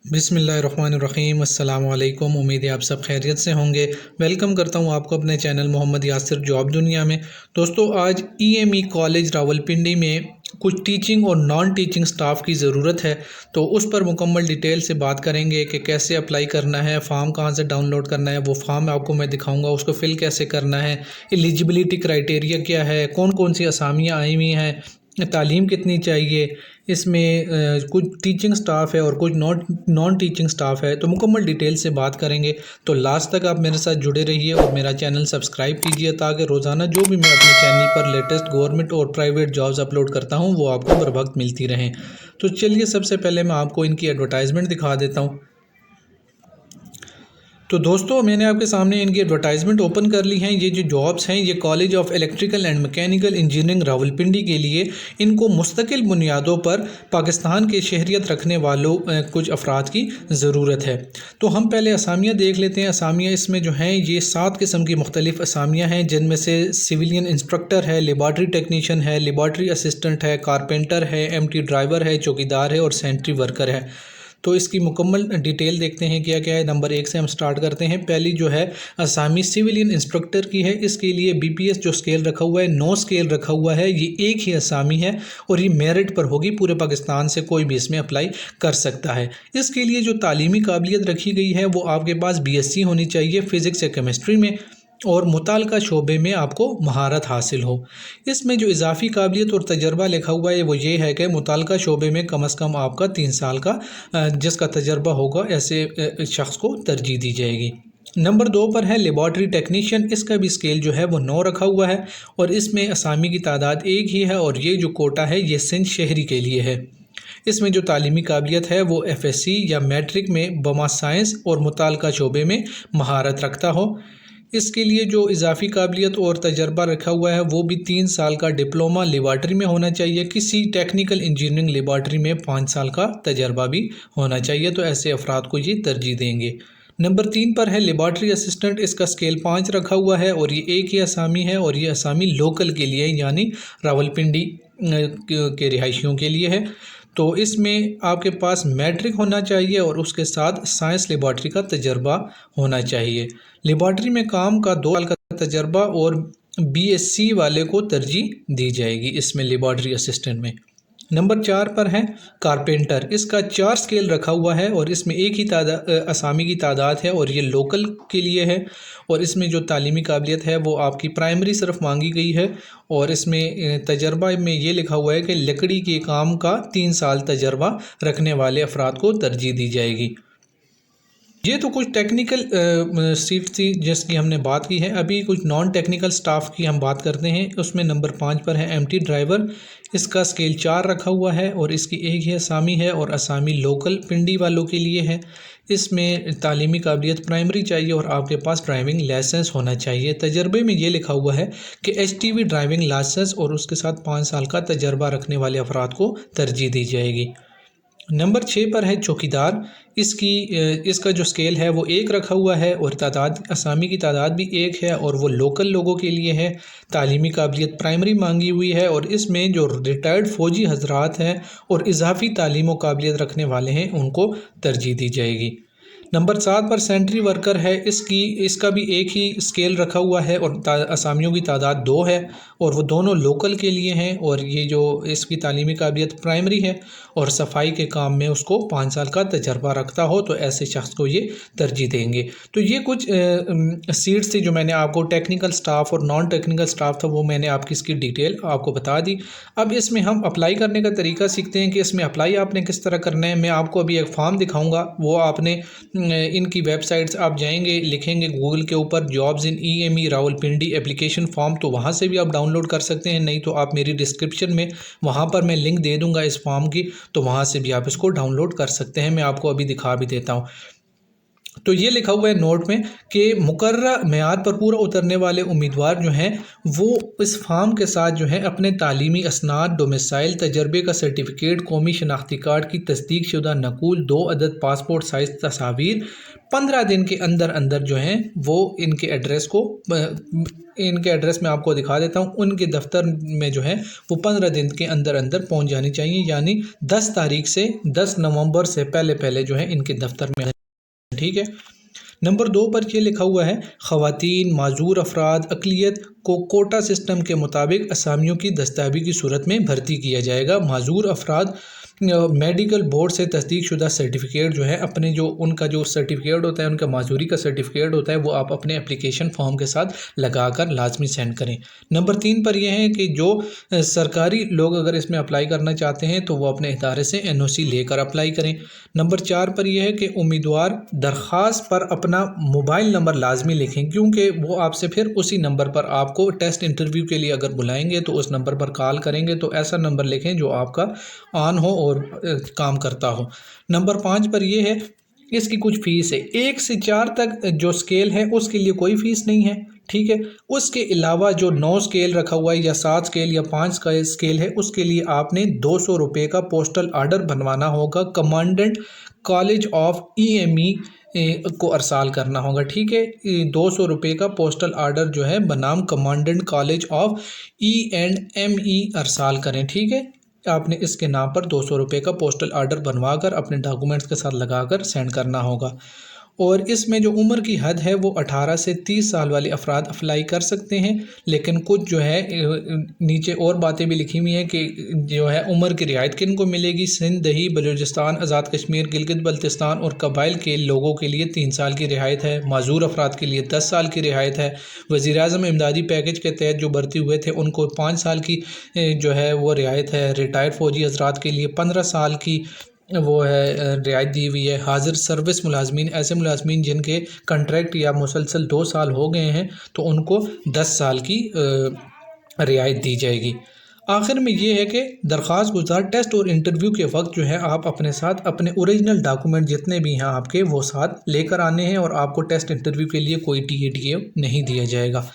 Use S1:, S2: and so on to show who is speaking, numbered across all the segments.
S1: बिस्मिल्लाहिर्रहमानिर्रहीम अस्सलाम वालेकुम। उम्मीद है आप सब खैरियत से होंगे। वेलकम करता हूं आपको अपने चैनल मोहम्मद यासिर जॉब दुनिया में। दोस्तों, आज ईएमई कॉलेज रावलपिंडी में कुछ टीचिंग और नॉन टीचिंग स्टाफ की ज़रूरत है, तो उस पर मुकम्मल डिटेल से बात करेंगे कि कैसे अप्लाई करना है, फ़ॉर्म कहां से डाउनलोड करना है, वो फॉर्म आपको मैं दिखाऊंगा, उसको फ़िल कैसे करना है, एलिजिबिलिटी क्राइटेरिया क्या है, कौन कौन सी असामियाँ आई हुई हैं, तालीम कितनी चाहिए, इसमें कुछ टीचिंग स्टाफ है और कुछ नॉन टीचिंग स्टाफ है, तो मुकम्मल डिटेल से बात करेंगे। तो लास्ट तक आप मेरे साथ जुड़े रहिए और मेरा चैनल सब्सक्राइब कीजिए ताकि रोज़ाना जो भी मैं अपने चैनल पर लेटेस्ट गवर्नमेंट और प्राइवेट जॉब्स अपलोड करता हूं वो आपको बर वक्त मिलती रहें। तो चलिए, सबसे पहले मैं आपको इनकी एडवर्टाइजमेंट दिखा देता हूँ। तो दोस्तों, मैंने आपके सामने इनकी एडवर्टाइजमेंट ओपन कर ली हैं। ये जो जॉब्स हैं, ये college of electrical and mechanical engineering Rawalpindi के लिए इनको मुस्तकिल बुनियादों पर पाकिस्तान के शहरियत रखने वालों कुछ अफराद की ज़रूरत है। तो हम पहले असामियाँ देख लेते हैं। असामियाँ इसमें जो हैं ये 7 किस्म की मुख्तलिफ़ असामियाँ हैं, जिनमें से सिविलियन इंस्ट्रक्टर है, लेबॉर्ट्री टेक्नीशियन है, लेबॉर्ट्री असिस्टेंट है, कारपेंटर है, एमटी ड्राइवर है, चौकीदार है और सेंट्री वर्कर है। तो इसकी मुकम्मल डिटेल देखते हैं क्या क्या है। नंबर 1 से हम स्टार्ट करते हैं। पहली जो है असामी सिविलियन इंस्ट्रक्टर की है। इसके लिए बीपीएस जो स्केल रखा हुआ है 9 स्केल रखा हुआ है। ये एक ही असामी है और ये मेरिट पर होगी। पूरे पाकिस्तान से कोई भी इसमें अप्लाई कर सकता है। इसके लिए जो तालीमी काबिलियत रखी गई है वो आपके पास बीएससी होनी चाहिए फिज़िक्स या केमिस्ट्री में और मुताल्लिका शोबे में आपको महारत हासिल हो। इसमें जो इजाफ़ी काबिलियत और तजर्बा लिखा हुआ है वो ये है कि मुताल्लिका शोबे में कम अज़ कम आपका 3 साल का जिसका तजर्बा होगा, ऐसे शख्स को तरजीह दी जाएगी। नंबर 2 पर है लेबॉर्ट्री टेक्नीशियन। इसका भी स्केल जो है वो 9 रखा हुआ है और इसमें असामी की तादाद एक ही है और ये जो कोटा है ये सिंध शहरी के लिए है। इसमें जो तालीमी काबिलियत है वो एफएससी या मैट्रिक में बमा साइंस और मुताल्लिका शोबे में महारत रखता हो। इसके लिए जो इजाफ़ी काबिलियत और तजर्बा रखा हुआ है वो भी 3 साल का डिप्लोमा लेबॉर्ट्री में होना चाहिए। किसी टेक्निकल इंजीनियरिंग लेबॉर्ट्री में 5 साल का तजर्बा भी होना चाहिए, तो ऐसे अफराद को ये तरजीह देंगे। नंबर 3 पर है लेबॉर्ट्री असिस्टेंट। इसका स्केल 5 रखा हुआ है और ये एक ही असामी है और ये असामी लोकल के लिए यानी रावलपिंडी के रिहायशियों के लिए है। तो इसमें आपके पास मैट्रिक होना चाहिए और उसके साथ साइंस लेबॉर्ट्री का तजर्बा होना चाहिए। लेबॉर्ट्री में काम का 2 साल का तजर्बा और बीएससी वाले को तरजीह दी जाएगी इसमें लेबॉर्ट्री असिस्टेंट में। नंबर 4 पर है कारपेंटर। इसका 4 स्केल रखा हुआ है और इसमें एक ही असामी की तादाद है और ये लोकल के लिए है और इसमें जो तालीमी काबिलियत है वो आपकी प्राइमरी सिर्फ मांगी गई है और इसमें तजर्बा में ये लिखा हुआ है कि लकड़ी के काम का 3 साल तजर्बा रखने वाले अफराद को तरजीह दी जाएगी। ये तो कुछ टेक्निकल सीट थी जिसकी हमने बात की है। अभी कुछ नॉन टेक्निकल स्टाफ की हम बात करते हैं। उसमें नंबर 5 पर है एमटी ड्राइवर। इसका स्केल 4 रखा हुआ है और इसकी एक ही असामी है और असामी लोकल पिंडी वालों के लिए है। इसमें तालीमी काबिलियत प्राइमरी चाहिए और आपके पास ड्राइविंग लाइसेंस होना चाहिए। तजर्बे में ये लिखा हुआ है कि एचटीवी ड्राइविंग लाइसेंस और उसके साथ 5 साल का तजर्बा रखने वाले अफराद को तरजीह दी जाएगी। नंबर 6 पर है चौकीदार। इसका जो स्केल है वो 1 रखा हुआ है और तादाद असामी की तादाद भी 1 है और वो लोकल लोगों के लिए है। तालीमी काबिलियत प्राइमरी मांगी हुई है और इसमें जो रिटायर्ड फ़ौजी हजरात हैं और इजाफ़ी तालीम व काबिलियत रखने वाले हैं उनको तरजीह दी जाएगी। नंबर 7 पर सेंट्री वर्कर है। इसका भी एक ही स्केल रखा हुआ है और असामियों की तादाद 2 है और वो दोनों लोकल के लिए हैं और ये जो इसकी तालीमी काबिलियत प्राइमरी है और सफाई के काम में उसको 5 साल का तजर्बा रखता हो, तो ऐसे शख्स को ये तरजीह देंगे। तो ये कुछ सीट्स थी जो मैंने आपको टेक्निकल स्टाफ और नॉन टेक्निकल स्टाफ था वो मैंने आपकी इसकी डिटेल आपको बता दी। अब इसमें हम अप्लाई करने का तरीका सीखते हैं कि इसमें अप्लाई आपने किस तरह करना है। मैं आपको अभी एक फॉर्म दिखाऊँगा, वो आपने इनकी वेबसाइट्स आप जाएंगे, लिखेंगे गूगल के ऊपर jobs in EME Rawalpindi application form, तो वहाँ से भी आप डाउनलोड कर सकते हैं। नहीं तो आप मेरी डिस्क्रिप्शन में वहाँ पर मैं लिंक दे दूँगा इस फॉर्म की, तो वहाँ से भी आप इसको डाउनलोड कर सकते हैं। मैं आपको अभी दिखा भी देता हूँ। तो ये लिखा हुआ है नोट में कि मुकर्रर मेयाद पर पूरा उतरने वाले उम्मीदवार जो हैं वो इस फॉर्म के साथ जो है अपने तालीमी असनाद, डोमिसाइल, तजर्बे का सर्टिफिकेट, कौमी शनाख्ती कार्ड की तस्दीक शुदा नकूल, 2 अदद पासपोर्ट साइज़ तस्वीर, 15 दिन के अंदर अंदर जो है वो इनके एड्रेस को इनके एड्रेस में आपको दिखा देता हूँ। उनके दफ्तर में जो है वो 15 दिन के अंदर अंदर पहुँच जानी चाहिए, यानी 10 तारीख से 10 नवंबर से पहले पहले जो है इनके दफ्तर में, ठीक है। नंबर 2 पर ये लिखा हुआ है, ख़वातीन माजूर अफराद अक़लियत को कोटा सिस्टम के मुताबिक असामियों की दस्तावेज़ी की सूरत में भर्ती किया जाएगा। माजूर अफराद मेडिकल बोर्ड से तस्दीक शुदा सर्टिफिकेट जो है अपने जो उनका जो सर्टिफिकेट होता है, उनका माजूरी का सर्टिफिकेट होता है, वो आप अपने एप्लीकेशन फॉर्म के साथ लगाकर लाजमी सेंड करें। नंबर 3 पर यह है कि जो सरकारी लोग अगर इसमें अप्लाई करना चाहते हैं तो वो अपने इदारे से NOC लेकर अप्लाई करें। नंबर 4 पर यह है कि उम्मीदवार दरख्वास्त पर अपना मोबाइल नंबर लाजमी लिखें, क्योंकि वो आपसे फिर उसी नंबर पर आपको टेस्ट इंटरव्यू के लिए अगर बुलाएंगे तो उस नंबर पर कॉल करेंगे, तो ऐसा नंबर लिखें जो आपका ऑन हो और काम करता हो। नंबर 5 पर यह है, इसकी कुछ फ़ीस है। 1 से 4 तक जो स्केल है उसके लिए कोई फ़ीस नहीं है, ठीक है। उसके अलावा जो 9 स्केल रखा हुआ है या 7 स्केल या 5 का स्केल है, उसके लिए आपने 200 रुपये का पोस्टल आर्डर बनवाना होगा, कमांडेंट कॉलेज ऑफ EME को अरसाल करना होगा, ठीक है। 200 रुपये का पोस्टल आर्डर जो है बनाम कमांडेंट कॉलेज ऑफ E&ME अरसाल करें, ठीक है। आपने इसके नाम पर 200 रुपये का पोस्टल आर्डर बनवा कर अपने डॉक्यूमेंट्स के साथ लगाकर सेंड करना होगा। और इसमें जो उम्र की हद है वो 18 से 30 साल वाले अफराद अप्लाई कर सकते हैं, लेकिन कुछ जो है नीचे और बातें भी लिखी हुई हैं कि जो है उम्र की रियायत किन को मिलेगी। सिंध, दही, बलूचिस्तान, आज़ाद कश्मीर, गिलगित बल्तिस्तान और कबाइल के लोगों के लिए 3 साल की रियायत है। माजूर अफराद के लिए 10 साल की रियायत है। वज़ीर-ए-आज़म इमदादी पैकेज के तहत जो भर्ती हुए थे उनको 5 साल की जो है वो रियायत है। रिटायर्ड फ़ौजी हज़रात के लिए 15 साल की वो है रियायत दी हुई है। हाजिर सर्विस मुलाजमीन, ऐसे मुलाजमीन जिनके कंट्रैक्ट या मुसलसल 2 साल हो गए हैं, तो उनको 10 साल की रियायत दी जाएगी। आखिर में ये है कि दरख्वास्त गुजार टेस्ट और इंटरव्यू के वक्त जो है आप अपने साथ अपने ओरिजिनल डॉक्यूमेंट जितने भी हैं आपके वो साथ लेकर आने हैं, और आपको टेस्ट इंटरव्यू के लिए कोई TA नहीं दिया जाएगा।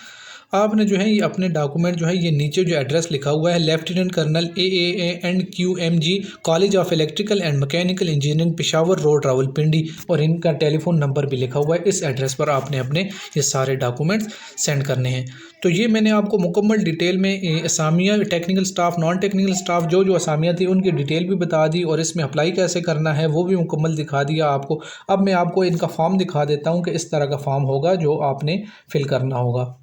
S1: आपने जो है ये अपने डॉक्यूमेंट जो है ये नीचे जो एड्रेस लिखा हुआ है, lieutenant colonel AAANQMG college of electrical and mechanical engineering Peshawar road Rawalpindi, और इनका टेलीफोन नंबर भी लिखा हुआ है। इस एड्रेस पर आपने अपने ये सारे डॉक्यूमेंट्स सेंड करने हैं। तो ये मैंने आपको मुकम्मल डिटेल में असामिया, technical staff, non technical staff, जो असामिया थी उनकी डिटेल भी बता दी, और इसमें अप्लाई कैसे करना है वो भी मुकम्मल दिखा दिया आपको। अब मैं आपको इनका फॉर्म दिखा देता हूँ कि इस तरह का फॉर्म होगा जो आपने फिल करना होगा।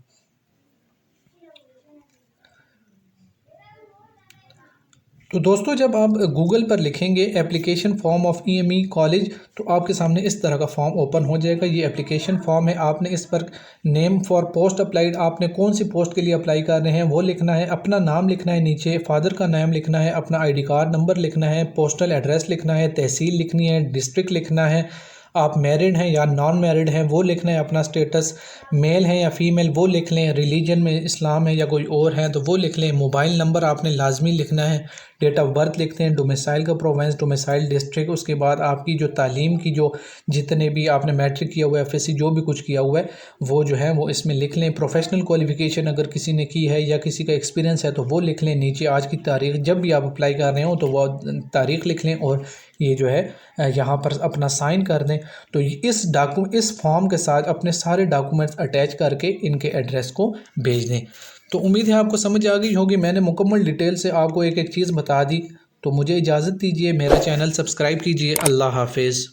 S1: तो दोस्तों, जब आप गूगल पर लिखेंगे application form of EME college, तो आपके सामने इस तरह का फॉर्म ओपन हो जाएगा। ये एप्लीकेशन फॉर्म है। आपने इस पर नेम फॉर पोस्ट अप्लाइड, आपने कौन सी पोस्ट के लिए अप्लाई कर रहे हैं वो लिखना है, अपना नाम लिखना है, नीचे फादर का नाम लिखना है, अपना ID कार्ड नंबर लिखना है, पोस्टल एड्रेस लिखना है, तहसील लिखनी है, डिस्ट्रिक्ट लिखना है, आप मैरिड हैं या नॉन मैरिड हैं वो लिखना है, अपना स्टेटस मेल है या फीमेल वो लिख लें, रिलीजन में इस्लाम है या कोई और है तो वो लिख लें, मोबाइल नंबर आपने लाजमी लिखना है, डेट ऑफ बर्थ लिखते हैं, डोमिसाइल का प्रोविंस, डोमिसाइल डिस्ट्रिक्ट, उसके बाद आपकी जो तालीम की जो जितने भी आपने मैट्रिक किया हुआ है, FSC जो भी कुछ किया हुआ है वो जो है वो इसमें लिख लें। प्रोफेशनल क्वालिफ़िकेशन अगर किसी ने की है या किसी का एक्सपीरियंस है तो वो लिख लें। नीचे आज की तारीख, जब भी आप अप्लाई कर रहे हो तो वो तारीख लिख लें, और ये जो है यहाँ पर अपना साइन कर दें। तो इस फॉर्म के साथ अपने सारे डॉक्यूमेंट्स अटैच करके इनके एड्रेस को भेज दें। तो उम्मीद है आपको समझ आ गई होगी। मैंने मुकम्मल डिटेल से आपको एक एक चीज़ बता दी। तो मुझे इजाज़त दीजिए, मेरा चैनल सब्सक्राइब कीजिए। अल्लाह हाफिज़।